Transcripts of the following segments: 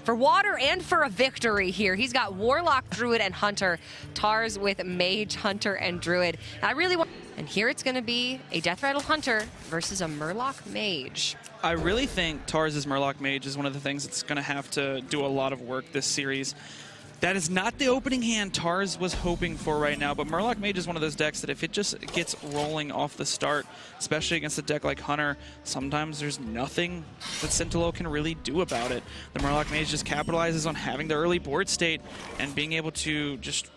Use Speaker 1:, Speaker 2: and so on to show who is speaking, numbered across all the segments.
Speaker 1: for water and for a victory here. He's got Warlock, Druid, and Hunter. Tars with Mage, Hunter, and Druid. And I really want... And here it's going to be a Death Rattle Hunter versus a Murloc Mage.
Speaker 2: I really think Tars' Murloc Mage is one of the things that's going to have to do a lot of work this series. That is not the opening hand Tars was hoping for right now, but Murloc Mage is one of those decks that if it just gets rolling off the start, especially against a deck like Hunter, sometimes there's nothing that Sintolol can really do about it. The Murloc Mage just capitalizes on having the early board state and being able to just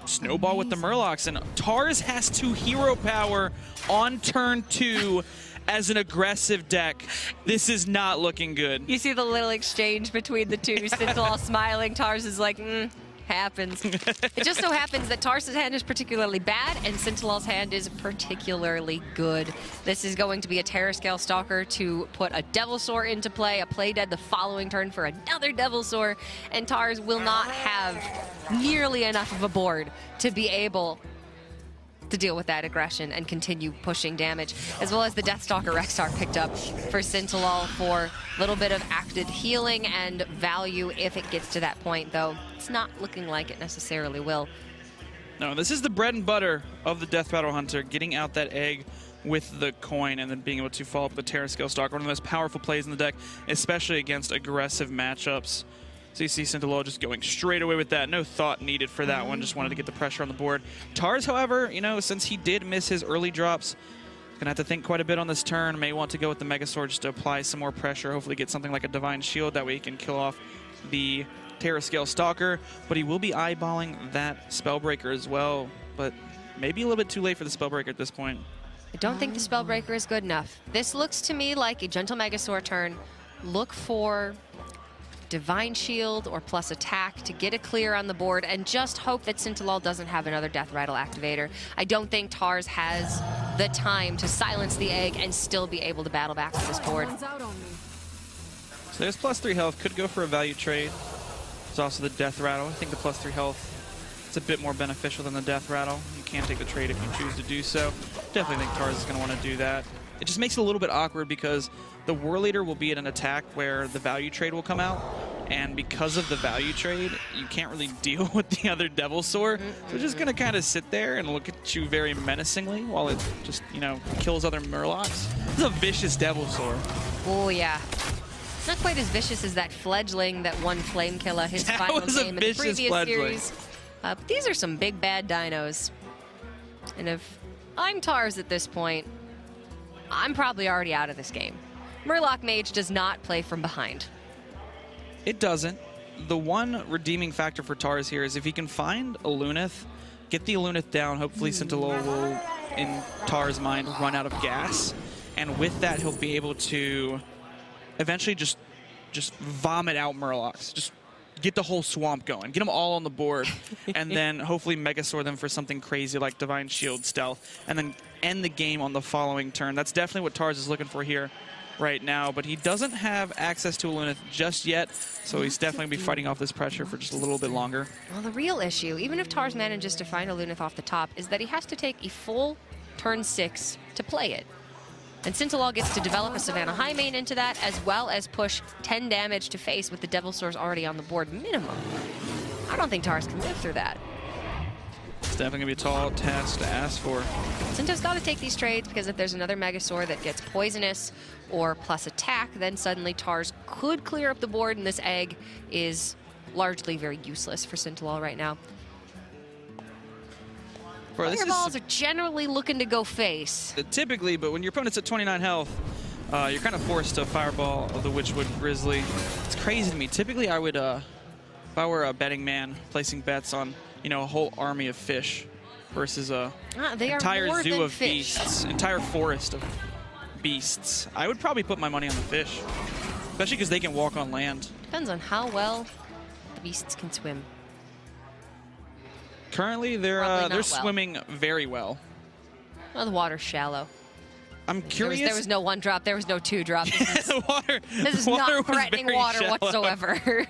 Speaker 2: snowball with the Murlocs, and Tars has 2 hero power on turn 2 as an aggressive deck. This is not looking good.
Speaker 1: You see the little exchange between the two. Sintolol smiling. Tars is like, happens. It just so happens that Tars' hand is particularly bad and Sintolol's hand is particularly good. This is going to be a Terrascale Stalker to put a Devilsaur into play, a play dead the following turn for another Devilsaur, and Tars will not have nearly enough of a board to be able to deal with that aggression and continue pushing damage, as well as the Deathstalker Rexar picked up for Sintolol for a little bit of acted healing and value if it gets to that point, though it's not looking like it necessarily will.
Speaker 2: No, this is the bread and butter of the Death Rattle Hunter, getting out that egg with the coin and then being able to follow up the Terrascale Stalker, one of the most powerful plays in the deck, especially against aggressive matchups. So you see Sintolol just going straight away with that. No thought needed for that one. Just wanted to get the pressure on the board. Tars, however, you know, since he did miss his early drops, gonna have to think quite a bit on this turn. May want to go with the Megasaur just to apply some more pressure. Hopefully get something like a Divine Shield. That way he can kill off the Terrascale Stalker. But he will be eyeballing that Spellbreaker as well. But maybe a little bit too late for the Spellbreaker at this point.
Speaker 1: I don't think the Spellbreaker is good enough. This looks to me like a Gentle Megasaur turn. Look for Divine Shield or plus attack to get a clear on the board and just hope that Sintolol doesn't have another Death Rattle activator. I don't think Tars has the time to silence the egg and still be able to battle back to this board.
Speaker 2: So there's +3 health, could go for a value trade. There's also the Death Rattle. I think the +3 health is a bit more beneficial than the Death Rattle. You can take the trade if you choose to do so. Definitely think Tars is going to want to do that. It just makes it a little bit awkward because the War Leader will be at an attack where the value trade will come out, and because of the value trade, you can't really deal with the other Devilsaur. So it's just going to kind of sit there and look at you very menacingly while it just, you know, kills other Murlocs. This is a vicious Devilsaur.
Speaker 1: Oh, yeah. Not quite as vicious as that fledgling that won Flamekilla his final game in the previous series. But these are some big bad dinos. And if I'm Tars at this point, I'm probably already out of this game. Murloc Mage does not play from behind.
Speaker 2: It doesn't. The one redeeming factor for Tars here is if he can find a Lunith, get the Lunith down, hopefully Sintolol will, in Tars' mind, run out of gas. And with that, he'll be able to eventually just vomit out Murlocs. Just get the whole swamp going. Get them all on the board. And then hopefully Megasaur them for something crazy like Divine Shield Stealth. And then end the game on the following turn. That's definitely what Tars is looking for here right now. But he doesn't have access to a Lunith just yet. So he's definitely going to be fighting off this pressure for just a little bit longer.
Speaker 1: Well, the real issue, even if Tars manages to find a Lunith off the top, is that he has to take a full turn 6 to play it. And Sintolol gets to develop a Savannah High Main into that, as well as push 10 damage to face with the Devilsaurs already on the board minimum. I don't think Tars can live through that.
Speaker 2: It's definitely going to be a tall task to ask for.
Speaker 1: Sinto's got to take these trades because if there's another Megasaur that gets poisonous or plus attack, then suddenly Tars could clear up the board, and this egg is largely very useless for Sintolol right now. Fireballs are generally looking to go face.
Speaker 2: Typically, but when your opponent's at 29 health, you're kind of forced to fireball the Witchwood Grizzly. It's crazy to me. Typically, I would, if I were a betting man, placing bets on, you know, a whole army of fish versus a entire zoo of beasts, entire forest of beasts. I would probably put my money on the fish, especially because they can walk on land.
Speaker 1: Depends on how well the beasts can swim.
Speaker 2: Currently, they're swimming very well.
Speaker 1: Well, the water's shallow.
Speaker 2: I'm curious.
Speaker 1: There was no 1 drop. There was no 2 drop.
Speaker 2: This
Speaker 1: is not threatening water whatsoever.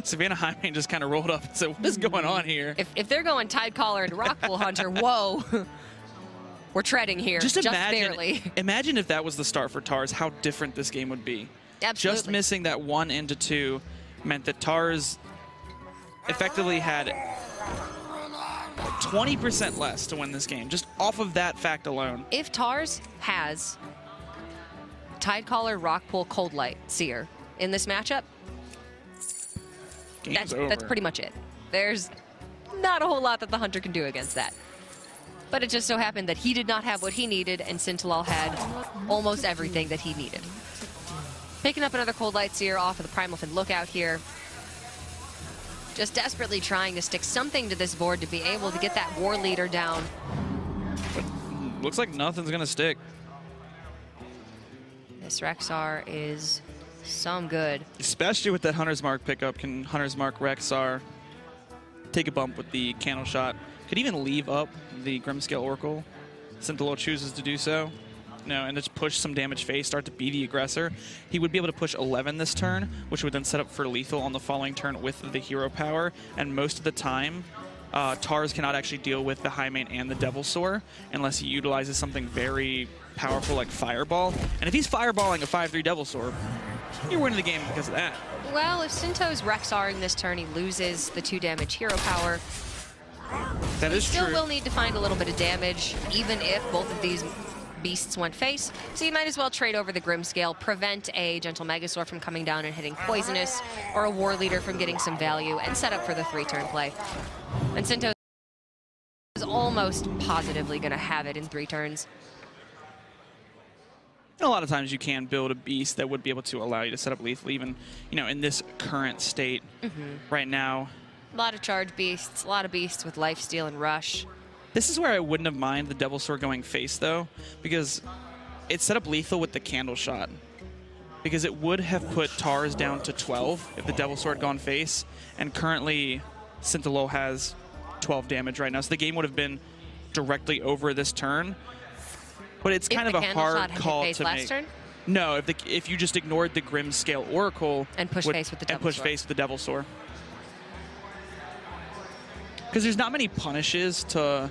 Speaker 2: Savannah High Main just kind of rolled up and said, what is going on here?
Speaker 1: If they're going Tidecaller and Rockpool Hunter, whoa. We're treading here, just barely.
Speaker 2: Imagine if that was the start for Tars, how different this game would be.
Speaker 1: Absolutely.
Speaker 2: Just missing that 1 into 2 meant that Tars effectively had 20% less to win this game, just off of that fact alone.
Speaker 1: If Tars has Tidecaller, Rockpool, Cold Light, Seer in this matchup, that's pretty much it. There's not a whole lot that the Hunter can do against that. But it just so happened that he did not have what he needed, and Sintolol had almost everything that he needed. Picking up another Cold Light Seer off of the Primal Fin Lookout here. Just desperately trying to stick something to this board to be able to get that War Leader down.
Speaker 2: But looks like nothing's going to stick.
Speaker 1: This Rexar is some good.
Speaker 2: Especially with that Hunter's Mark pickup. Can Hunter's Mark Rexar take a bump with the Candle Shot? Could even leave up the Grimscale Oracle. Sintolol chooses to do so. No, and just push some damage face, start to be the aggressor. He would be able to push 11 this turn, which would then set up for lethal on the following turn with the hero power. And most of the time, Tars cannot actually deal with the High Main and the Devilsaur unless he utilizes something very powerful like Fireball. And if he's fireballing a 5/3 Devilsaur, you're winning the game because of that.
Speaker 1: Well, if Sinto's Rexaring this turn, he loses the 2 damage hero power.
Speaker 2: That is true.
Speaker 1: Still will need to find a little bit of damage, even if both of these beasts went face. So you might as well trade over the Grimscale, prevent a Gentle Megasaur from coming down and hitting Poisonous, or a War Leader from getting some value, and set up for the 3-turn play. And Sinto is almost positively going to have it in 3 turns.
Speaker 2: A lot of times you can build a beast that would be able to allow you to set up lethal, even, you know, in this current state right now.
Speaker 1: A lot of charge beasts, a lot of beasts with lifesteal and rush.
Speaker 2: This is where I wouldn't have minded the Devilsaur going face, though, because it set up lethal with the Candle Shot. Because it would have put Tars down to 12 if the Devilsaur had gone face, and currently Sintolol has 12 damage right now, so the game would have been directly over this turn. But it's kind of a hard call to make.
Speaker 1: Turn?
Speaker 2: No, if you just ignored the Grimscale Oracle
Speaker 1: and push face with the Devilsaur.
Speaker 2: And push face with the Devilsaur. Because there's not many punishes to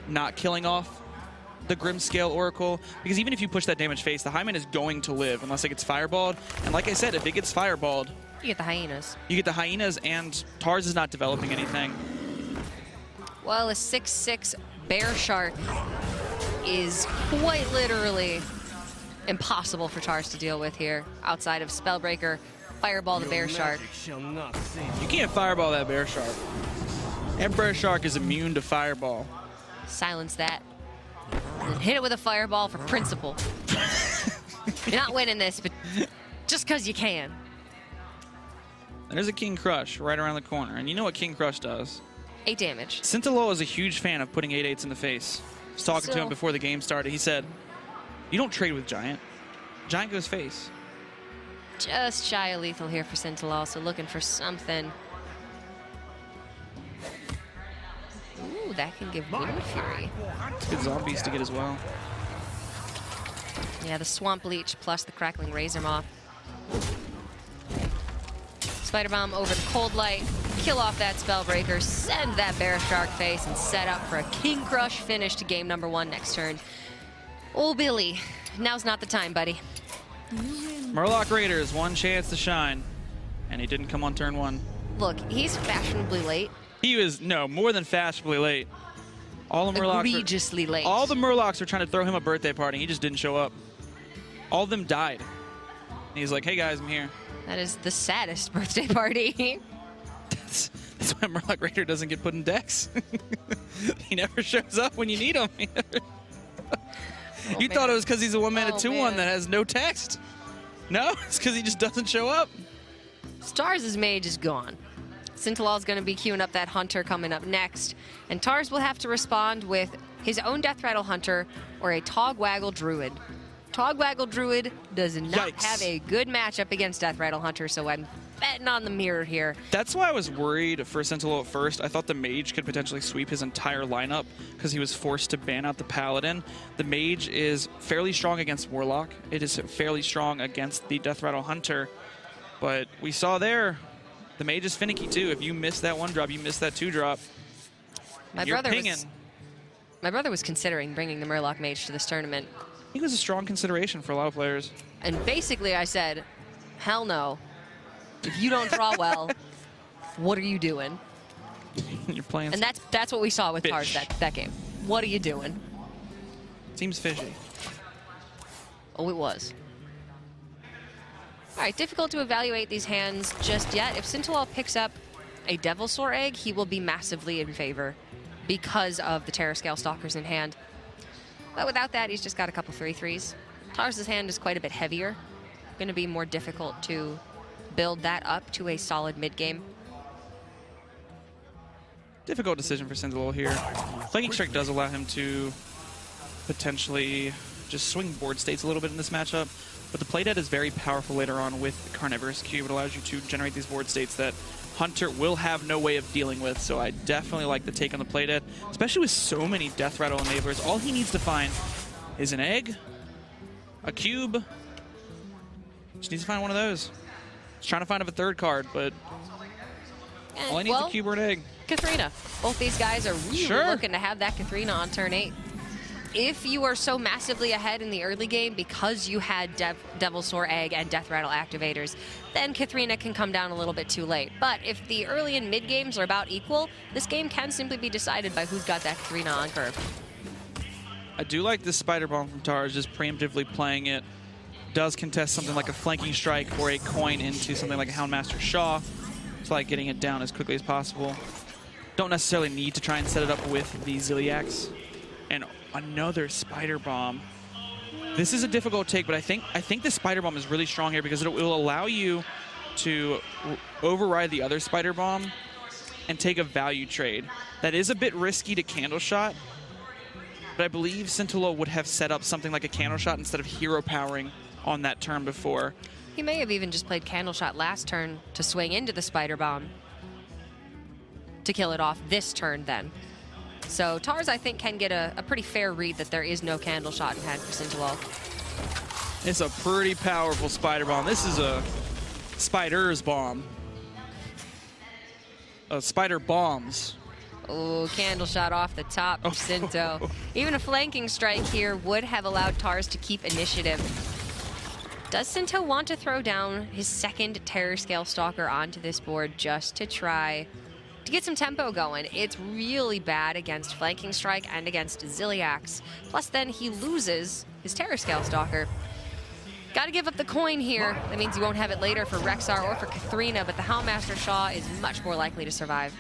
Speaker 2: not killing off the Grimscale Oracle. Because even if you push that damage face, the High Main is going to live unless it gets fireballed. And like I said, if it gets fireballed,
Speaker 1: you get the Hyenas.
Speaker 2: You get the Hyenas, and Tars is not developing anything.
Speaker 1: Well, a 6/6 Bear Shark is quite literally impossible for Tars to deal with here. Outside of Spellbreaker, Fireball the Bear Shark.
Speaker 2: You can't fireball that Bear Shark. That Bear Shark is immune to fireball.
Speaker 1: Silence that. And then hit it with a fireball for principle. You're not winning this, but just because you can.
Speaker 2: There's a King Crush right around the corner, and you know what King Crush does.
Speaker 1: 8 damage.
Speaker 2: Sintolol is a huge fan of putting 8/8s in the face. I was talking to him before the game started. He said, you don't trade with Giant. Giant goes face.
Speaker 1: Just shy of lethal here for Sintolol, so looking for something. Ooh, that can give Wind Fury.
Speaker 2: Good zombies to get as well.
Speaker 1: Yeah, the Swamp Leech plus the Crackling Razor Moth. Spider Bomb over the Cold Light, kill off that Spellbreaker, send that Bear Shark face, and set up for a King Crush finish to game number 1 next turn. Oh, Billy, now's not the time, buddy.
Speaker 2: Murloc Raiders, 1 chance to shine, and he didn't come on turn 1.
Speaker 1: Look, he's fashionably late.
Speaker 2: He was, no, more than fashionably late. All the Murlocs
Speaker 1: egregiously late.
Speaker 2: All the Murlocs were trying to throw him a birthday party. He just didn't show up. All of them died. And he's like, hey guys, I'm here.
Speaker 1: That is the saddest birthday party.
Speaker 2: That's why Murloc Raider doesn't get put in decks. He never shows up when you need him. You thought it was because he's a 1-mana 2/1 that has no text. No, it's because he just doesn't show up.
Speaker 1: Stars' mage is gone. Sintolol's going to be queuing up that Hunter coming up next. And Tars will have to respond with his own Death Rattle Hunter or a Togwaggle Druid. Togwaggle Druid does not have a good matchup against Death Rattle Hunter, so I'm betting on the mirror here.
Speaker 2: That's why I was worried for Sintolol at first. I thought the Mage could potentially sweep his entire lineup because he was forced to ban out the Paladin. The Mage is fairly strong against Warlock. It is fairly strong against the Death Rattle Hunter. But we saw there, the Mage is finicky too. If you miss that 1-drop, you miss that 2-drop.
Speaker 1: My brother was considering bringing the Murloc Mage to this tournament.
Speaker 2: He was a strong consideration for a lot of players.
Speaker 1: And basically I said, hell no. If you don't draw well, what are you doing?
Speaker 2: You're playing.
Speaker 1: And that's what we saw with Tars that game. What are you doing?
Speaker 2: Seems fishy.
Speaker 1: Oh, it was. All right, difficult to evaluate these hands just yet. If Sintolol picks up a Devilsaur Egg, he will be massively in favor because of the Terrascale Stalkers in hand. But without that, he's just got a couple 3/3s. Tars' hand is quite a bit heavier. Going to be more difficult to build that up to a solid mid-game.
Speaker 2: Difficult decision for Sintolol here. Flanking Strike does allow him to potentially just swing board states a little bit in this matchup, but the play dead is very powerful later on with Carnivorous Cube. It allows you to generate these board states that Hunter will have no way of dealing with, so I definitely like the take on the play dead, especially with so many Death Rattle enablers. All he needs to find is an egg, a cube. Just needs to find one of those. He's trying to find a third card, but all he needs is a cube or an egg.
Speaker 1: Katharina. Both these guys are really looking to have that Katharina on turn 8. If you are so massively ahead in the early game because you had Devilsaur Egg and Death Rattle activators, then Katharina can come down a little bit too late. But if the early and mid games are about equal, this game can simply be decided by who's got that Katharina on curve.
Speaker 2: I do like this Spider Bomb from Tars, just preemptively playing it. Does contest something like a Flanking Strike or a coin into something like a Houndmaster Shaw. It's like getting it down as quickly as possible. Don't necessarily need to try and set it up with the Ziliax. And another Spider Bomb. This is a difficult take, but I think the Spider Bomb is really strong here because it will allow you to override the other Spider Bomb and take a value trade. That is a bit risky to Candle Shot, but I believe Sintolol would have set up something like a Candle Shot instead of hero powering on that turn before.
Speaker 1: He may have even just played Candle Shot last turn to swing into the Spider Bomb to kill it off this turn then. So Tars, I think, can get a pretty fair read that there is no Candle Shot in hand for Sintolol.
Speaker 2: It's a pretty powerful Spider Bomb. This is a Spider's Bomb. Spider Bombs.
Speaker 1: Oh, Candle Shot off the top of Sinto. Even a Flanking Strike here would have allowed Tars to keep initiative. Does Sinto want to throw down his second Terrascale Stalker onto this board just to try to get some tempo going? It's really bad against Flanking Strike and against Ziliax. Plus then he loses his Terrascale Stalker. Got to give up the coin here. That means you won't have it later for Rexar or for Katharina, but the Houndmaster Shaw is much more likely to survive.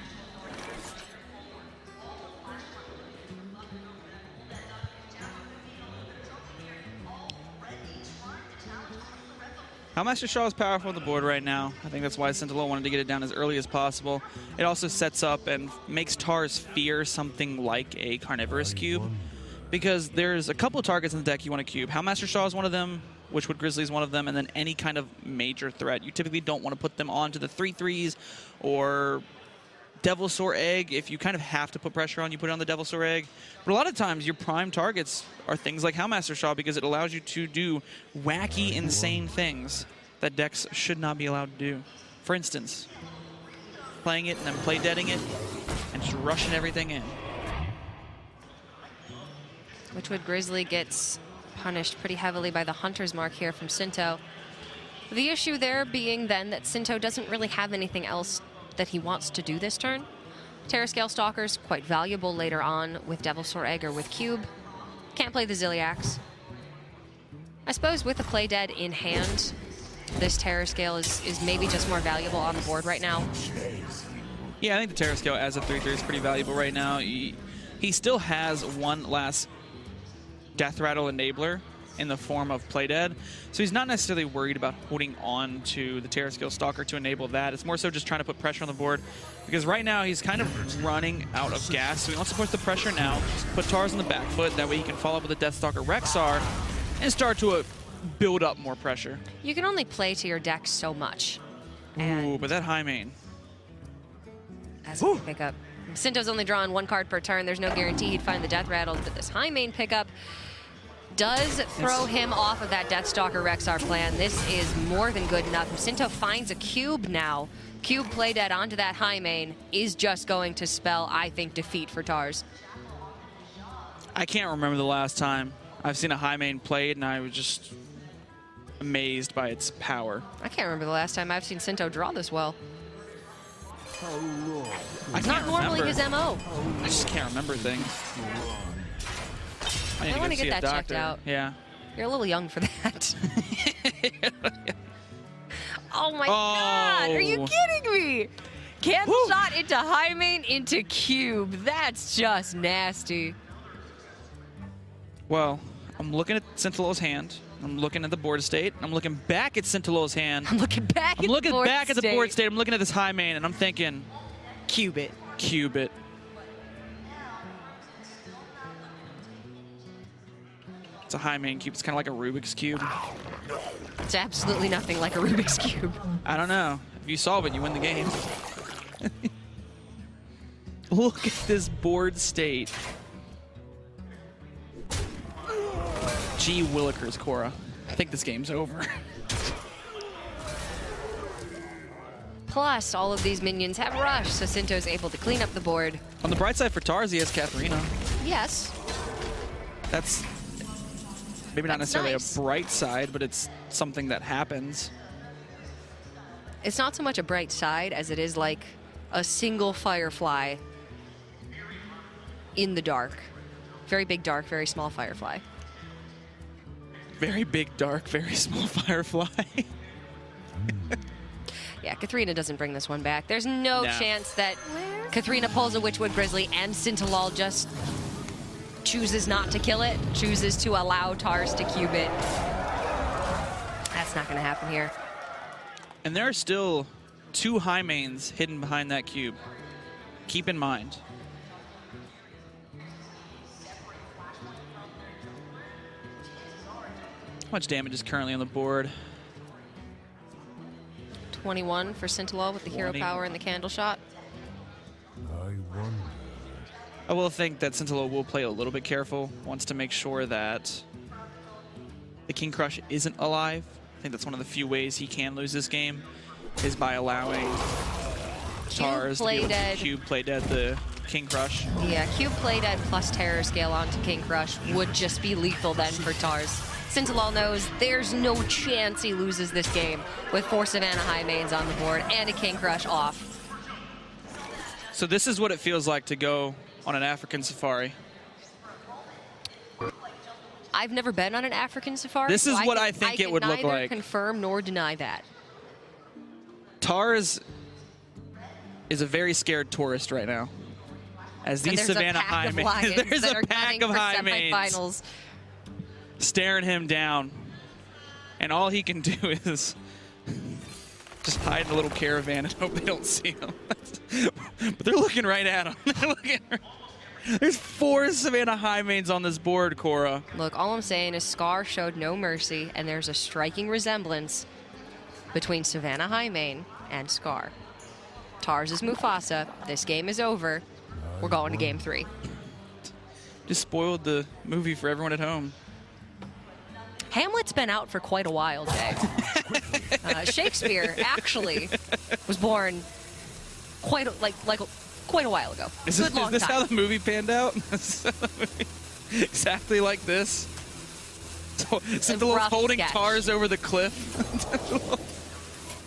Speaker 2: Houndmaster Shaw is powerful on the board right now. I think that's why Sintolol wanted to get it down as early as possible. It also sets up and makes Tars fear something like a Carnivorous Cube, because there's a couple of targets in the deck you want to cube. Houndmaster Shaw is one of them, Witchwood Grizzly is one of them, and then any kind of major threat. You typically don't want to put them onto the 3/3s or Devilsaur Egg. If you kind of have to put pressure on, you put it on the Devilsaur Egg. But a lot of times your prime targets are things like Houndmaster Shaw because it allows you to do wacky, insane things that decks should not be allowed to do. For instance, playing it and then play deading it and just rushing everything in.
Speaker 1: Witchwood Grizzly gets punished pretty heavily by the Hunter's Mark here from Sinto. The issue there being then that Sinto doesn't really have anything else that he wants to do this turn. Terrascale Stalker's quite valuable later on with Devilsaur Egg or with Cube. Can't play the Ziliax. I suppose with the play dead in hand, this Terrascale is maybe just more valuable on the board right now.
Speaker 2: Yeah, I think the Terrascale as a 3/3 is pretty valuable right now. He still has one last Death Rattle enabler in the form of play dead, so he's not necessarily worried about holding on to the Terrascale Stalker to enable that. It's more so just trying to put pressure on the board, because right now he's kind of running out of gas, so he wants to put the pressure now, put Tars on the back foot, that way he can follow up with the Deathstalker Rexar and start to build up more pressure.
Speaker 1: You can only play to your deck so much.
Speaker 2: Ooh, but that high main.
Speaker 1: As a pickup. Sinto's only drawing one card per turn. There's no guarantee he'd find the Death Rattle, but this high main pickup does throw him off of that Deathstalker Rexar plan. This is more than good enough. If Sinto finds a cube now, cube play dead onto that high main is just going to spell, I think, defeat for Tars.
Speaker 2: I can't remember the last time I've seen a high main played and I was just amazed by its power.
Speaker 1: I can't remember the last time I've seen Sinto draw this well.
Speaker 2: It's
Speaker 1: not normally his MO.
Speaker 2: I just can't remember things.
Speaker 1: I want to get that checked out.
Speaker 2: Yeah.
Speaker 1: You're a little young for that. Oh my god! Are you kidding me? Candle shot into high main into cube. That's just nasty.
Speaker 2: Well, I'm looking at Sintolol's hand. I'm looking at the board state. I'm looking back at Sintolol's hand.
Speaker 1: I'm looking back at the board state.
Speaker 2: I'm looking at this high main, and I'm thinking,
Speaker 1: cube it.
Speaker 2: Cube it. It's a high main cube. It's kind of like a Rubik's Cube.
Speaker 1: It's absolutely nothing like a Rubik's Cube.
Speaker 2: I don't know. If you solve it, you win the game. Look at this board state. Gee willikers, Cora. I think this game's over.
Speaker 1: Plus, all of these minions have rush, so Sinto's able to clean up the board.
Speaker 2: On the bright side for Tars, he has Katharina.
Speaker 1: Yes.
Speaker 2: That's maybe not necessarily a bright side, but it's something that happens.
Speaker 1: It's not so much a bright side as it is like a single firefly in the dark. Very big dark, very small firefly.
Speaker 2: Very big dark, very small firefly.
Speaker 1: Yeah, Katharina doesn't bring this one back. There's no chance that Katharina pulls a Witchwood Grizzly and Sintolol just chooses not to kill it, chooses to allow Tars to cube it. That's not going to happen here.
Speaker 2: And there are still 2 high mains hidden behind that cube. Keep in mind. How much damage is currently on the board?
Speaker 1: 21 for Sintolol with the hero power and the candle shot.
Speaker 2: I will think that Sintolol will play a little bit careful, wants to make sure that the King Crush isn't alive. I think that's one of the few ways he can lose this game, is by allowing Tars to be able to cube play dead the King Crush.
Speaker 1: Yeah, cube play dead plus terror scale onto King Crush would just be lethal then for Tars. Sintolol knows there's no chance he loses this game with 4 Savannah high mains on the board and a King Crush off.
Speaker 2: So this is what it feels like to go on an African safari.
Speaker 1: I've never been on an African safari.
Speaker 2: This is what I think it would look like.
Speaker 1: I can neither confirm nor deny that.
Speaker 2: Tars is a very scared tourist right now. As these Savannah high mains, there's a pack of high mains staring him down. And all he can do is just hide in a little caravan and hope they don't see him. But they're looking right at him. They're looking right. There's 4 Savannah high mains on this board, Cora.
Speaker 1: Look, all I'm saying is Scar showed no mercy, and there's a striking resemblance between Savannah high main and Scar. Tars is Mufasa. This game is over. We're going to game 3.
Speaker 2: Just spoiled the movie for everyone at home.
Speaker 1: Hamlet's been out for quite a while, Jay. Shakespeare actually was born quite a while ago.
Speaker 2: Is this how the movie panned out? Exactly like this. Sintolol holding Tars over the cliff.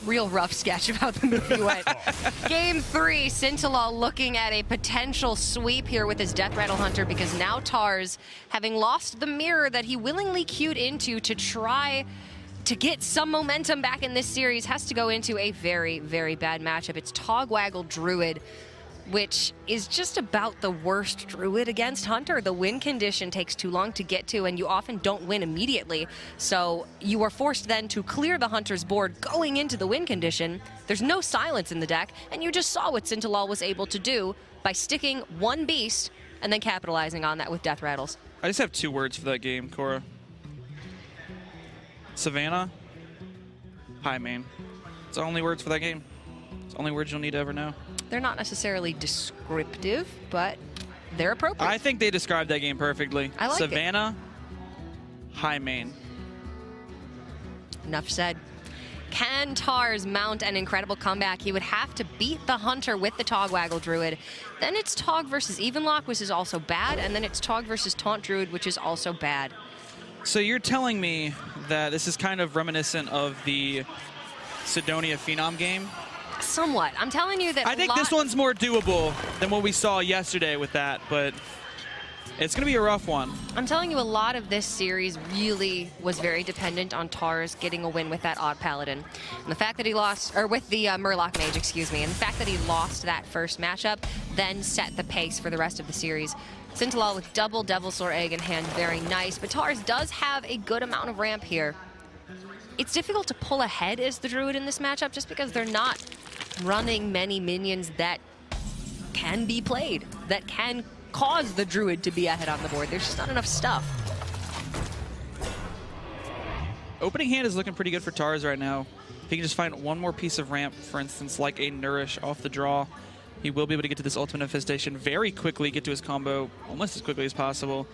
Speaker 1: Real rough sketch of how the movie went. Game 3, Sintolol looking at a potential sweep here with his Death Rattle Hunter because now Tars, having lost the mirror that he willingly queued into to try to get some momentum back in this series, has to go into a very, very bad matchup. It's Togwaggle Druid, which is just about the worst Druid against Hunter. The win condition takes too long to get to, and you often don't win immediately. So you are forced then to clear the Hunter's board going into the win condition. There's no silence in the deck, and you just saw what Sintolol was able to do by sticking 1 beast and then capitalizing on that with Death Rattles.
Speaker 2: I just have 2 words for that game, Cora. Savannah, high main. It's the only words for that game. It's the only words you'll need to ever know.
Speaker 1: They're not necessarily descriptive, but they're appropriate.
Speaker 2: I think they described that game perfectly.
Speaker 1: I like
Speaker 2: Savannah, high main.
Speaker 1: Enough said. Can Tars mount an incredible comeback? He would have to beat the Hunter with the Togwaggle Druid. Then it's Tog versus Evenlock, which is also bad, and then it's Tog versus Taunt Druid, which is also bad.
Speaker 2: So you're telling me that this is kind of reminiscent of the Sidonia Phenom game?
Speaker 1: Somewhat. I'm telling you that
Speaker 2: I think this one's more doable than what we saw yesterday with that, but it's going to be a rough one.
Speaker 1: I'm telling you, a lot of this series really was very dependent on Tars getting a win with that Odd Paladin. And the fact that he lost, or with the Murloc Mage, excuse me, and the fact that he lost that first matchup then set the pace for the rest of the series. Sintolol with double Devilsaur Egg in hand, very nice, but Tars does have a good amount of ramp here. It's difficult to pull ahead as the Druid in this matchup just because they're not running many minions that can be played, that can cause the Druid to be ahead on the board. There's just not enough stuff.
Speaker 2: Opening hand is looking pretty good for Tars right now. If he can just find one more piece of ramp, for instance, like a Nourish off the draw, he will be able to get to this Ultimate Infestation very quickly, get to his combo almost as quickly as possible.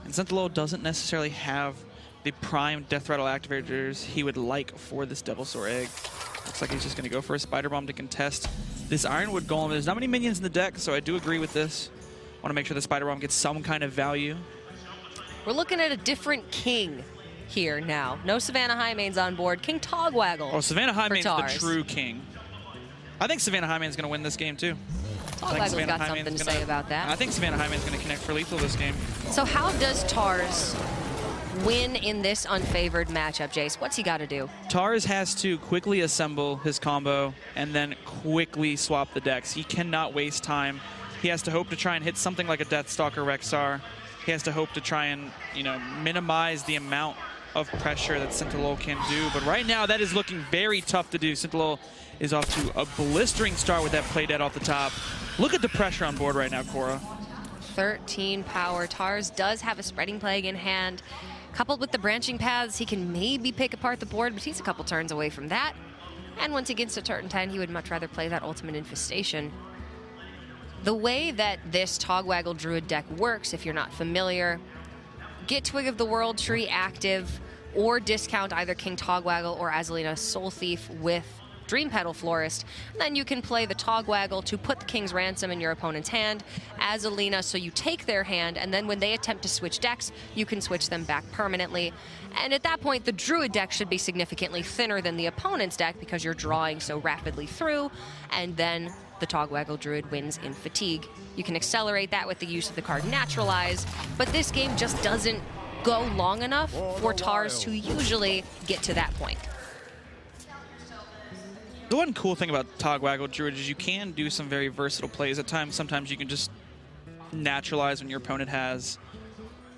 Speaker 2: And Sintolol doesn't necessarily have the prime Death Rattle activators he would like for this Devilsaur Egg. Looks like he's just going to go for a Spider Bomb to contest this Ironwood Golem. There's not many minions in the deck, so I do agree with this. Want to make sure the Spider Bomb gets some kind of value.
Speaker 1: We're looking at a different king here now. No Savannah Highmane's on board. King Togwaggle.
Speaker 2: Oh, Savannah Highmane's the true king. I think Savannah Highmane's going to win this game, too.
Speaker 1: Togwaggle's got something to say about that.
Speaker 2: I think Savannah Highmane's going to connect for lethal this game.
Speaker 1: So how does Tars win in this unfavored matchup, Jace? What's he got to do?
Speaker 2: Tars has to quickly assemble his combo and then quickly swap the decks. He cannot waste time. He has to hope to try and hit something like a Deathstalker Rexar. He has to hope to try and, you know, minimize the amount of pressure that Sintolol can do. But right now, that is looking very tough to do. Sintolol is off to a blistering start with that play dead off the top. Look at the pressure on board right now, Cora.
Speaker 1: 13 power. Tars does have a Spreading Plague in hand. Coupled with the branching paths, he can maybe pick apart the board, but he's a couple turns away from that. And once he gets to turn 10, he would much rather play that Ultimate Infestation. The way that this Togwaggle Druid deck works, if you're not familiar, get Twig of the World Tree active or discount either King Togwaggle or Azalina Soul Thief with Dream Petal Florist. And then you can play the Togwaggle to put the King's Ransom in your opponent's hand, Azalina, so you take their hand, and then when they attempt to switch decks, you can switch them back permanently. And at that point, the Druid deck should be significantly thinner than the opponent's deck because you're drawing so rapidly through, and then the Togwaggle Druid wins in Fatigue. You can accelerate that with the use of the card Naturalize, but this game just doesn't go long enough for Tars to usually get to that point.
Speaker 2: The one cool thing about Togwaggle Druid is you can do some very versatile plays at times. Sometimes you can just naturalize when your opponent has,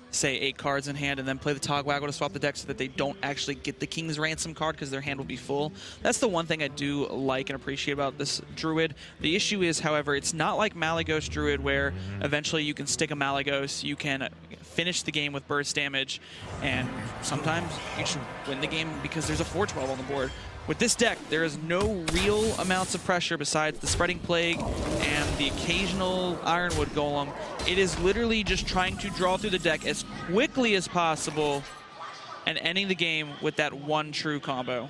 Speaker 2: say, 8 cards in hand and then play the Togwaggle to swap the deck so that they don't actually get the King's Ransom card because their hand will be full. That's the one thing I do like and appreciate about this Druid. The issue is, however, it's not like Malygos Druid where eventually you can stick a Malygos, you can finish the game with burst damage, and sometimes you should win the game because there's a 4/12 on the board. With this deck, there is no real amounts of pressure besides the Spreading Plague and the occasional Ironwood Golem. It is literally just trying to draw through the deck as quickly as possible and ending the game with that one true combo.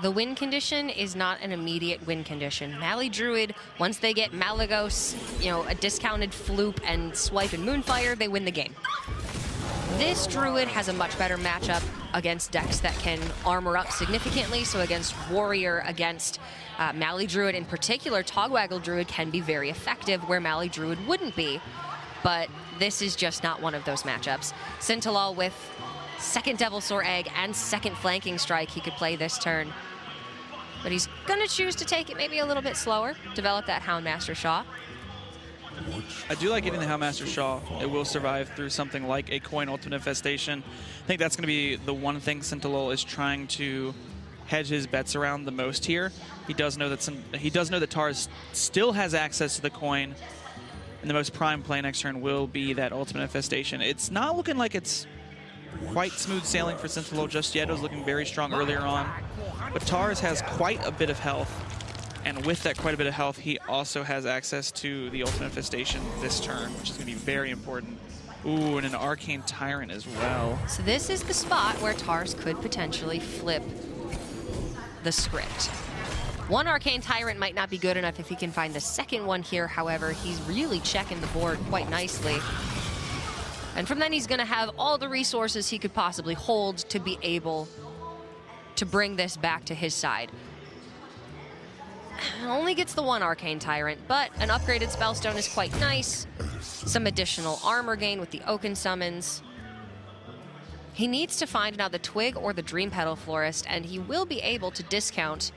Speaker 1: The win condition is not an immediate win condition. Mali Druid, once they get Malygos, you know, a discounted Floop and Swipe and Moonfire, they win the game. This Druid has a much better matchup against decks that can armor up significantly. So against Warrior, against Mali Druid in particular, Togwaggle Druid can be very effective where Mali Druid wouldn't be. But this is just not one of those matchups. Sintolol with second Devilsaur Egg and second Flanking Strike he could play this turn. But he's going to choose to take it maybe a little bit slower, develop that Houndmaster Shaw.
Speaker 2: I do like getting the Houndmaster Shaw. It will survive through something like a Coin Ultimate Infestation. I think that's going to be the one thing Sintolol is trying to hedge his bets around the most here. He does know that Tars still has access to the coin, and the most prime play next turn will be that Ultimate Infestation. It's not looking like it's quite smooth sailing for Sintolol just yet. It was looking very strong earlier on, but Tars has quite a bit of health. And with that quite a bit of health, he also has access to the Ultimate Infestation this turn, which is going to be very important. Ooh, and an Arcane Tyrant as well.
Speaker 1: So this is the spot where Tars could potentially flip the script. One Arcane Tyrant might not be good enough if he can find the second one here. However, he's really checking the board quite nicely. And from then, he's going to have all the resources he could possibly hold to be able to bring this back to his side. Only gets the one Arcane Tyrant, but an upgraded Spellstone is quite nice. Some additional armor gain with the Oaken Summons. He needs to find another Twig or the Dream Petal Florist, and he will be able to discount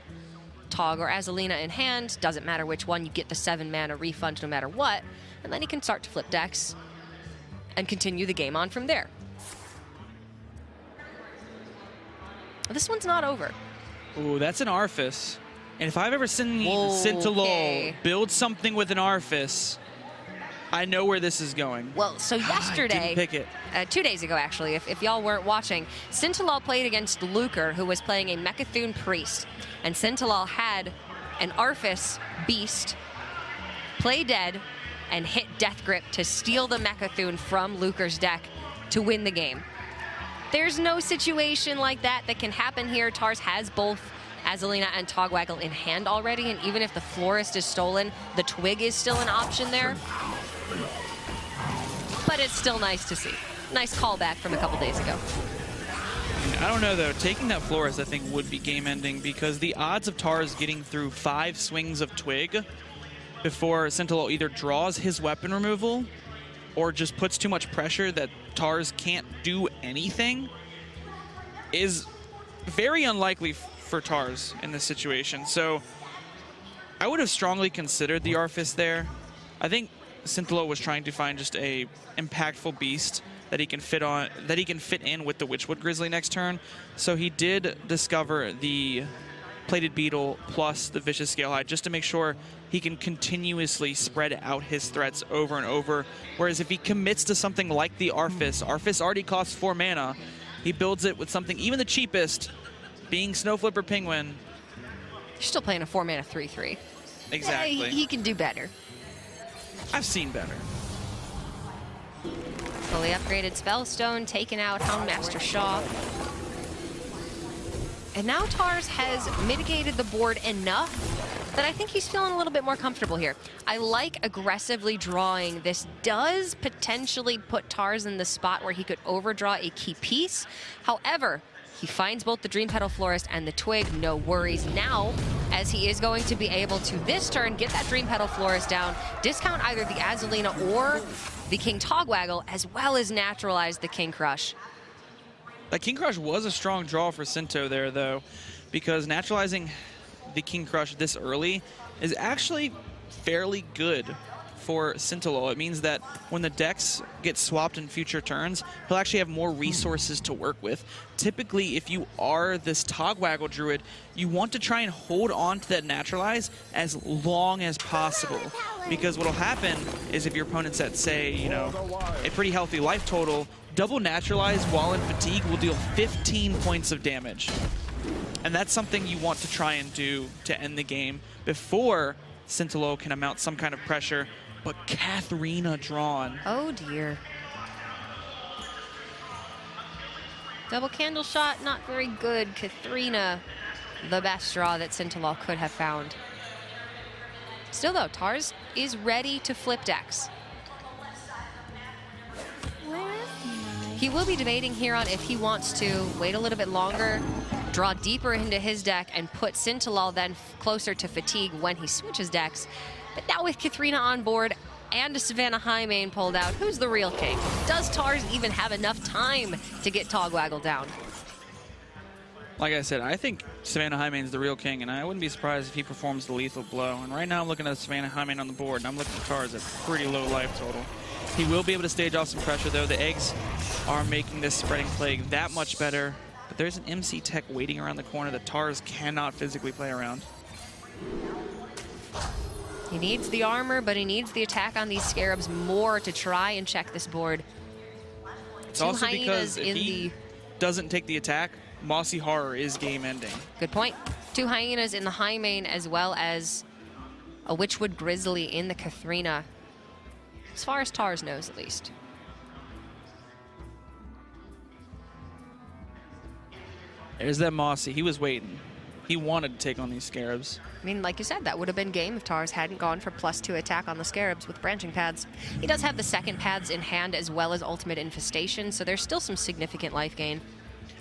Speaker 1: Tog or Azalina in hand. Doesn't matter which one, you get the 7 mana refund no matter what. And then he can start to flip decks and continue the game on from there. This one's not over.
Speaker 2: Ooh, that's an Arthas. And if I've ever seen Sintolol build something with an Arthas, I know where this is going.
Speaker 1: Well, so yesterday,
Speaker 2: didn't pick it.
Speaker 1: 2 days ago actually, if y'all weren't watching, Sintolol played against Lucre, who was playing a Mecha'thun Priest. And Sintolol had an Arthas Beast play dead and hit Death Grip to steal the Mecha'thun from Lucre's deck to win the game. There's no situation like that that can happen here. Tars has both Azalina and Togwaggle in hand already, and even if the Florist is stolen, the Twig is still an option there. But it's still nice to see. Nice callback from a couple days ago.
Speaker 2: I don't know, though. Taking that Florist, I think, would be game-ending, because the odds of Tars getting through 5 swings of Twig before Sintolol either draws his weapon removal or just puts too much pressure that Tars can't do anything is very unlikely for Tars in this situation. So I would have strongly considered the Arthas there. I think Sintolol was trying to find just a impactful beast that he can fit on, that he can fit in with the Witchwood Grizzly next turn. So he did discover the Plated Beetle plus the Vicious Scalehide just to make sure he can continuously spread out his threats over and over. Whereas if he commits to something like the Arthas, Arthas already costs 4 mana. He builds it with something, even the cheapest, being Snowflipper Penguin.
Speaker 1: You're still playing a 4 mana 3/3.
Speaker 2: Exactly.
Speaker 1: Yeah, he can do better.
Speaker 2: I've seen better.
Speaker 1: Fully upgraded Spellstone, taking out Houndmaster Shaw. And now Tars has mitigated the board enough that I think he's feeling a little bit more comfortable here. I like aggressively drawing. This does potentially put Tars in the spot where he could overdraw a key piece. However, he finds both the Dream Petal Florist and the Twig, no worries now, as he is going to be able to, this turn, get that Dream Petal Florist down, discount either the Azalina or the King Togwaggle, as well as naturalize the King Crush.
Speaker 2: That King Crush was a strong draw for Sinto there, though, because naturalizing the King Crush this early is actually fairly good for Sintolol. It means that when the decks get swapped in future turns, he'll actually have more resources to work with. Typically, if you are this Togwaggle Druid, you want to try and hold on to that naturalize as long as possible. Because what'll happen is if your opponent's at, say, you know, a pretty healthy life total, double naturalize while in fatigue will deal 15 points of damage. And that's something you want to try and do to end the game before Sintolol can mount some kind of pressure. But Katharina drawn.
Speaker 1: Oh dear. Double Candle Shot, not very good. Katharina, the best draw that Sintolol could have found. Still though, Tars is ready to flip decks. He will be debating here on if he wants to wait a little bit longer, draw deeper into his deck, and put Sintolol then closer to fatigue when he switches decks. But now with Katharina on board and a Savannah Highmane pulled out, who's the real king? Does Tars even have enough time to get Togwaggle down?
Speaker 2: Like I said, I think Savannah Highmane's the real king, and I wouldn't be surprised if he performs the lethal blow. And right now I'm looking at Savannah Highmane on the board, and I'm looking at Tars at pretty low life total. He will be able to stage off some pressure, though. The eggs are making this spreading plague that much better. But there's an MC tech waiting around the corner that Tars cannot physically play around.
Speaker 1: He needs the armor, but he needs the attack on these Scarabs more to try and check this board.
Speaker 2: It's also because if he doesn't take the attack, Mossy Horror is game-ending.
Speaker 1: Good point. 2 Hyenas in the Highmane, as well as a Witchwood Grizzly in the Katharina. As far as Tars knows, at least.
Speaker 2: There's that Mossy. He was waiting. He wanted to take on these Scarabs.
Speaker 1: I mean, like you said, that would have been game if Tars hadn't gone for +2 attack on the Scarabs with branching pads. He does have the second pads in hand as well as ultimate infestation, so there's still some significant life gain.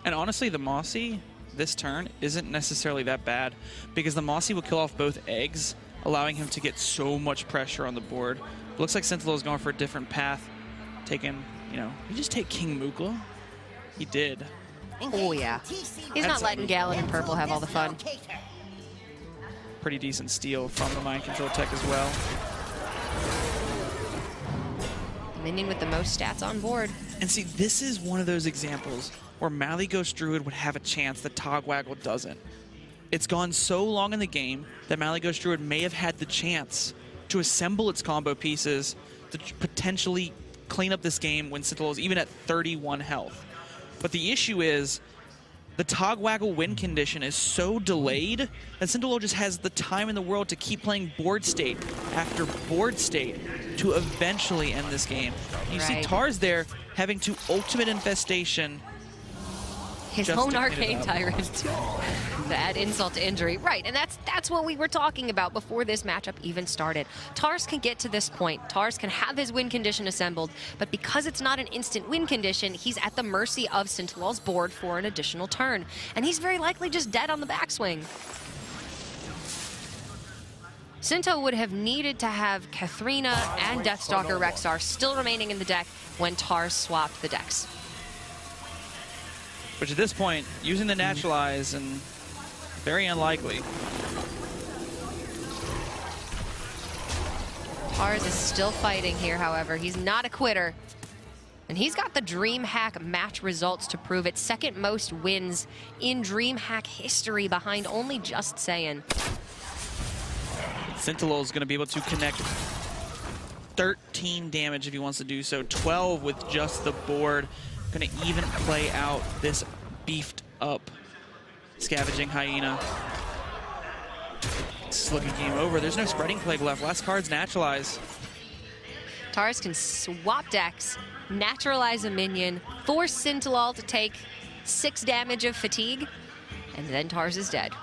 Speaker 2: And honestly, the Mossy this turn isn't necessarily that bad because the Mossy will kill off both eggs, allowing him to get so much pressure on the board. Looks like Sintolol is going for a different path. Taking, you know, he just take King Mukla? He did.
Speaker 1: Oh, yeah. He's not letting Galen and Purple have all the fun.
Speaker 2: Pretty decent steal from the Mind Control tech as well.
Speaker 1: Minion with the most stats on board.
Speaker 2: And see, this is one of those examples where Malyghost Druid would have a chance that Togwaggle doesn't. It's gone so long in the game that Malyghost Druid may have had the chance to assemble its combo pieces to potentially clean up this game when Sintolol is even at 31 health. But the issue is the Togwaggle win condition is so delayed that Sintolol just has the time in the world to keep playing board state after board state to eventually end this game. You see Tars there having to ultimate infestation
Speaker 1: his own Arcane Tyrant to add insult to injury. Right, and that's what we were talking about before this matchup even started. Tars can get to this point. Tars can have his win condition assembled, but because it's not an instant win condition, he's at the mercy of Sintolol's board for an additional turn. And he's very likely just dead on the backswing. Sinto would have needed to have Katharina and Deathstalker Rexar still remaining in the deck when Tars swapped the decks.
Speaker 2: Which at this point, using the Naturalize, and very unlikely.
Speaker 1: Tars is still fighting here, however. He's not a quitter. And he's got the Dreamhack match results to prove it. Second most wins in Dreamhack history behind only Just Saiyan.
Speaker 2: Sintolol is going to be able to connect 13 damage if he wants to do so. 12 with just the board. Going to even play out this beefed up Scavenging Hyena. It's looking game over. There's no Spreading Plague left. Last card's Naturalize.
Speaker 1: Tars can swap decks, naturalize a minion, force Sintolol to take 6 damage of fatigue, and then Tars is dead.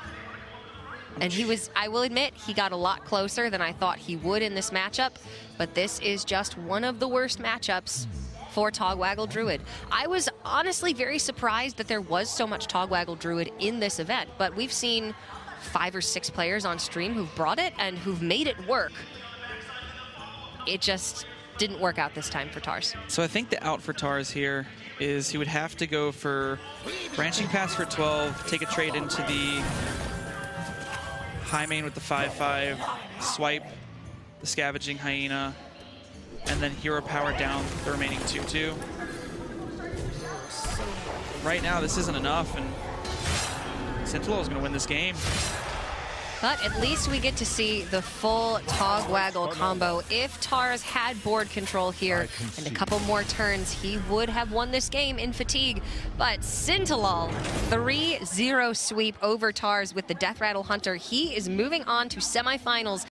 Speaker 1: And he was, I will admit, he got a lot closer than I thought he would in this matchup, but this is just one of the worst matchups for Togwaggle Druid. I was honestly very surprised that there was so much Togwaggle Druid in this event, but we've seen 5 or 6 players on stream who've brought it and who've made it work. It just didn't work out this time for Tars.
Speaker 2: So I think the out for Tars here is he would have to go for Branching Pass for 12, take a trade into the high main with the 5/5, swipe the Scavenging Hyena, and then Hero Power down the remaining 2/2. Right now, this isn't enough, and Sintolol is going to win this game.
Speaker 1: But at least we get to see the full Togwaggle combo. If Tars had board control here and a couple more turns, he would have won this game in fatigue. But Sintolol, 3-0 sweep over Tars with the Death Rattle Hunter. He is moving on to semifinals